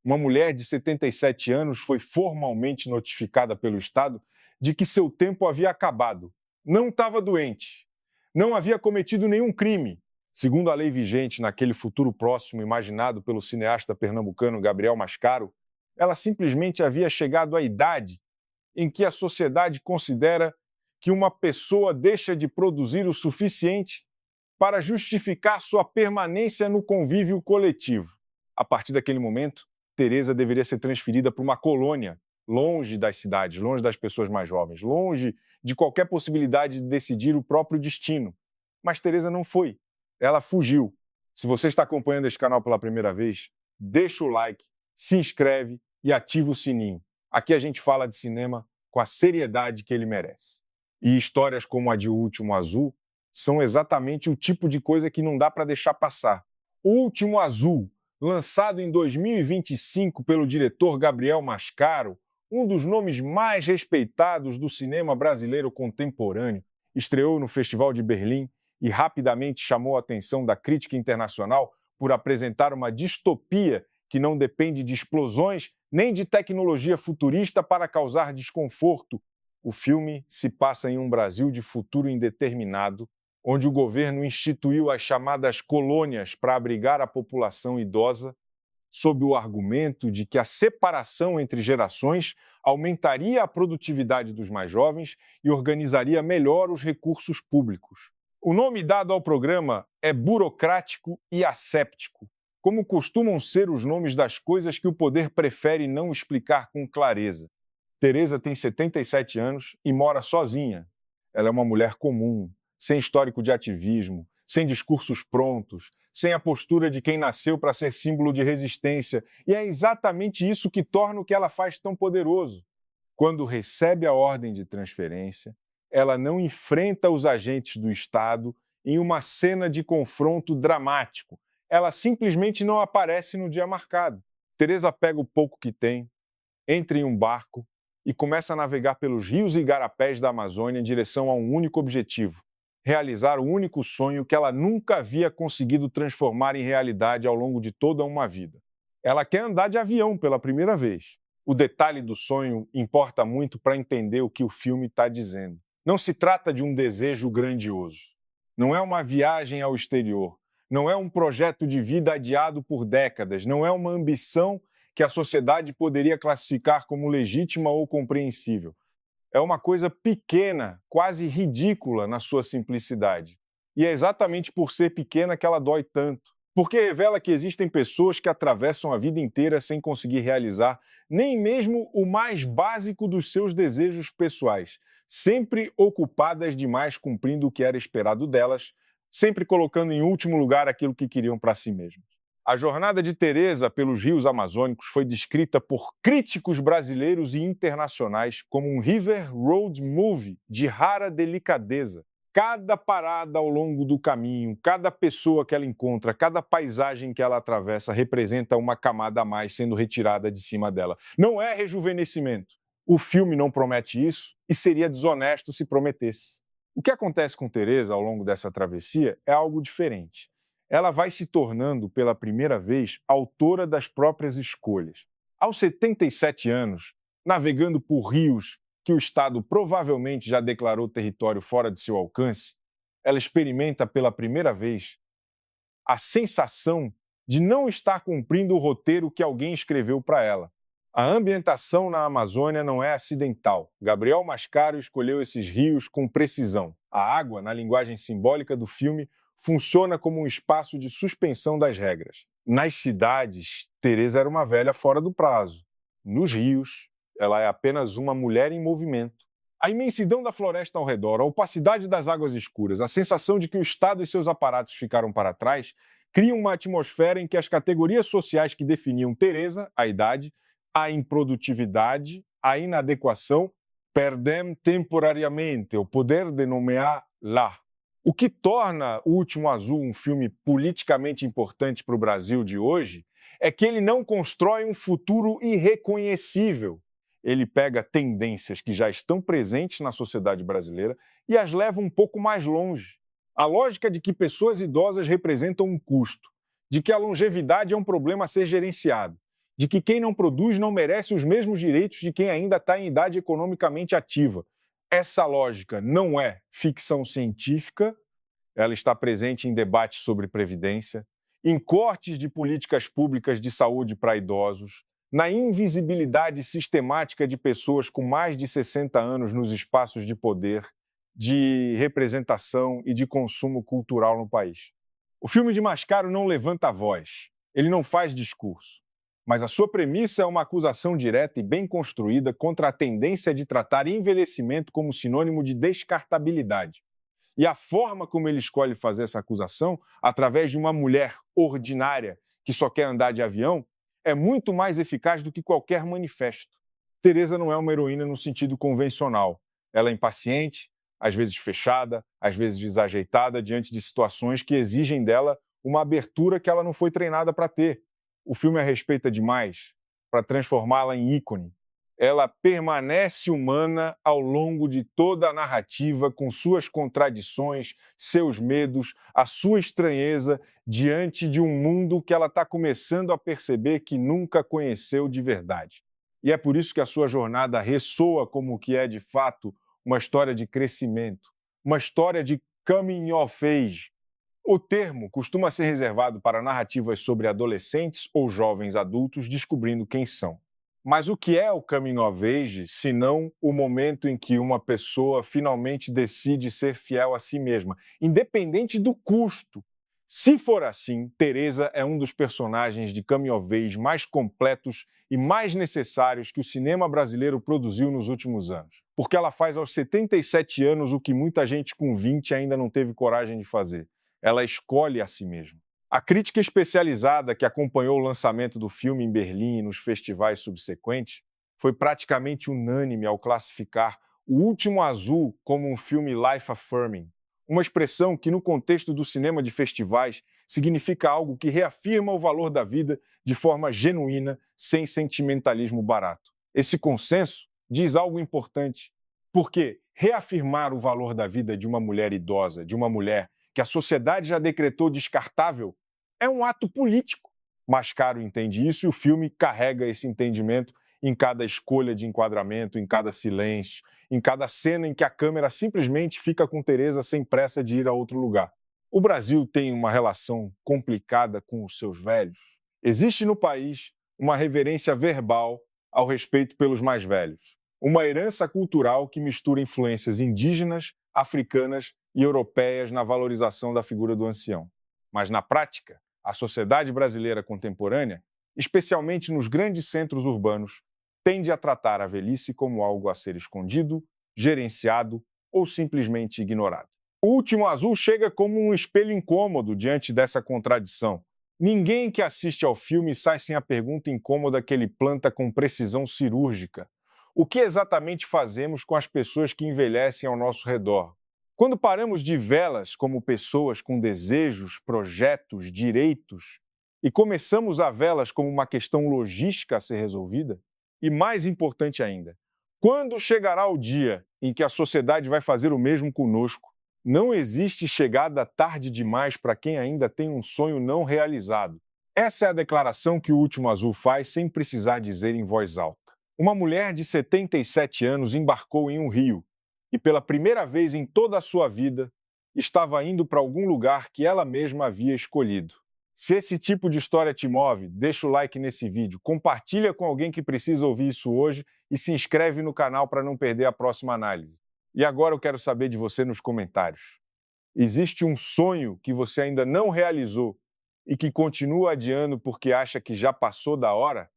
uma mulher de 77 anos foi formalmente notificada pelo Estado de que seu tempo havia acabado. Não estava doente, não havia cometido nenhum crime. Segundo a lei vigente naquele futuro próximo imaginado pelo cineasta pernambucano Gabriel Mascaro, ela simplesmente havia chegado à idade em que a sociedade considera que uma pessoa deixa de produzir o suficiente para justificar sua permanência no convívio coletivo. A partir daquele momento, Teresa deveria ser transferida para uma colônia, longe das cidades, longe das pessoas mais jovens, longe de qualquer possibilidade de decidir o próprio destino. Mas Teresa não foi. Ela fugiu. Se você está acompanhando esse canal pela primeira vez, deixa o like, se inscreve e ativa o sininho. Aqui a gente fala de cinema com a seriedade que ele merece. E histórias como a de O Último Azul são exatamente o tipo de coisa que não dá para deixar passar. O Último Azul, lançado em 2025 pelo diretor Gabriel Mascaro, um dos nomes mais respeitados do cinema brasileiro contemporâneo, estreou no Festival de Berlim e rapidamente chamou a atenção da crítica internacional por apresentar uma distopia que não depende de explosões nem de tecnologia futurista para causar desconforto. O filme se passa em um Brasil de futuro indeterminado, onde o governo instituiu as chamadas colônias para abrigar a população idosa, sob o argumento de que a separação entre gerações aumentaria a produtividade dos mais jovens e organizaria melhor os recursos públicos. O nome dado ao programa é burocrático e asséptico, como costumam ser os nomes das coisas que o poder prefere não explicar com clareza. Teresa tem 77 anos e mora sozinha. Ela é uma mulher comum, sem histórico de ativismo, sem discursos prontos, sem a postura de quem nasceu para ser símbolo de resistência. E é exatamente isso que torna o que ela faz tão poderoso. Quando recebe a ordem de transferência, ela não enfrenta os agentes do Estado em uma cena de confronto dramático. Ela simplesmente não aparece no dia marcado. Teresa pega o pouco que tem, entra em um barco e começa a navegar pelos rios e igarapés da Amazônia em direção a um único objetivo: realizar o único sonho que ela nunca havia conseguido transformar em realidade ao longo de toda uma vida. Ela quer andar de avião pela primeira vez. O detalhe do sonho importa muito para entender o que o filme está dizendo. Não se trata de um desejo grandioso. Não é uma viagem ao exterior. Não é um projeto de vida adiado por décadas. Não é uma ambição que a sociedade poderia classificar como legítima ou compreensível. É uma coisa pequena, quase ridícula na sua simplicidade. E é exatamente por ser pequena que ela dói tanto. Porque revela que existem pessoas que atravessam a vida inteira sem conseguir realizar nem mesmo o mais básico dos seus desejos pessoais, sempre ocupadas demais cumprindo o que era esperado delas, sempre colocando em último lugar aquilo que queriam para si mesmos. A jornada de Teresa pelos rios amazônicos foi descrita por críticos brasileiros e internacionais como um river road movie de rara delicadeza. Cada parada ao longo do caminho, cada pessoa que ela encontra, cada paisagem que ela atravessa representa uma camada a mais sendo retirada de cima dela. Não é rejuvenescimento. O filme não promete isso e seria desonesto se prometesse. O que acontece com Teresa ao longo dessa travessia é algo diferente. Ela vai se tornando, pela primeira vez, autora das próprias escolhas. Aos 77 anos, navegando por rios que o Estado provavelmente já declarou território fora de seu alcance, ela experimenta pela primeira vez a sensação de não estar cumprindo o roteiro que alguém escreveu para ela. A ambientação na Amazônia não é acidental. Gabriel Mascaro escolheu esses rios com precisão. A água, na linguagem simbólica do filme, funciona como um espaço de suspensão das regras. Nas cidades, Teresa era uma velha fora do prazo. Nos rios, ela é apenas uma mulher em movimento. A imensidão da floresta ao redor, a opacidade das águas escuras, a sensação de que o Estado e seus aparatos ficaram para trás, criam uma atmosfera em que as categorias sociais que definiam Teresa, a idade, a improdutividade, a inadequação, perdem temporariamente o poder de nomear lá. O que torna O Último Azul um filme politicamente importante para o Brasil de hoje é que ele não constrói um futuro irreconhecível. Ele pega tendências que já estão presentes na sociedade brasileira e as leva um pouco mais longe. A lógica de que pessoas idosas representam um custo, de que a longevidade é um problema a ser gerenciado, de que quem não produz não merece os mesmos direitos de quem ainda está em idade economicamente ativa. Essa lógica não é ficção científica, ela está presente em debates sobre previdência, em cortes de políticas públicas de saúde para idosos, na invisibilidade sistemática de pessoas com mais de 60 anos nos espaços de poder, de representação e de consumo cultural no país. O filme de Mascaro não levanta a voz, ele não faz discurso, mas a sua premissa é uma acusação direta e bem construída contra a tendência de tratar envelhecimento como sinônimo de descartabilidade. E a forma como ele escolhe fazer essa acusação, através de uma mulher ordinária que só quer andar de avião, é muito mais eficaz do que qualquer manifesto. Teresa não é uma heroína no sentido convencional. Ela é impaciente, às vezes fechada, às vezes desajeitada diante de situações que exigem dela uma abertura que ela não foi treinada para ter. O filme a respeita demais para transformá-la em ícone. Ela permanece humana ao longo de toda a narrativa, com suas contradições, seus medos, a sua estranheza diante de um mundo que ela está começando a perceber que nunca conheceu de verdade. E é por isso que a sua jornada ressoa como o que é, de fato, uma história de crescimento, uma história de coming of age. O termo costuma ser reservado para narrativas sobre adolescentes ou jovens adultos descobrindo quem são. Mas o que é o coming of age, se não o momento em que uma pessoa finalmente decide ser fiel a si mesma, independente do custo? Se for assim, Teresa é um dos personagens de coming of age mais completos e mais necessários que o cinema brasileiro produziu nos últimos anos. Porque ela faz aos 77 anos o que muita gente com 20 ainda não teve coragem de fazer. Ela escolhe a si mesma. A crítica especializada que acompanhou o lançamento do filme em Berlim e nos festivais subsequentes foi praticamente unânime ao classificar O Último Azul como um filme life-affirming, uma expressão que, no contexto do cinema de festivais, significa algo que reafirma o valor da vida de forma genuína, sem sentimentalismo barato. Esse consenso diz algo importante, porque reafirmar o valor da vida de uma mulher idosa, de uma mulher que a sociedade já decretou descartável, é um ato político. Mascaro entende isso e o filme carrega esse entendimento em cada escolha de enquadramento, em cada silêncio, em cada cena em que a câmera simplesmente fica com Teresa sem pressa de ir a outro lugar. O Brasil tem uma relação complicada com os seus velhos. Existe no país uma reverência verbal ao respeito pelos mais velhos, uma herança cultural que mistura influências indígenas, africanas e europeias na valorização da figura do ancião. Mas, na prática, a sociedade brasileira contemporânea, especialmente nos grandes centros urbanos, tende a tratar a velhice como algo a ser escondido, gerenciado ou simplesmente ignorado. O Último Azul chega como um espelho incômodo diante dessa contradição. Ninguém que assiste ao filme sai sem a pergunta incômoda que ele planta com precisão cirúrgica. O que exatamente fazemos com as pessoas que envelhecem ao nosso redor? Quando paramos de vê-las como pessoas com desejos, projetos, direitos, e começamos a vê-las como uma questão logística a ser resolvida? E mais importante ainda, quando chegará o dia em que a sociedade vai fazer o mesmo conosco? Não existe chegada tarde demais para quem ainda tem um sonho não realizado. Essa é a declaração que o Último Azul faz sem precisar dizer em voz alta. Uma mulher de 77 anos embarcou em um rio e, pela primeira vez em toda a sua vida, estava indo para algum lugar que ela mesma havia escolhido. Se esse tipo de história te move, deixa o like nesse vídeo, compartilha com alguém que precisa ouvir isso hoje e se inscreve no canal para não perder a próxima análise. E agora eu quero saber de você nos comentários. Existe um sonho que você ainda não realizou e que continua adiando porque acha que já passou da hora?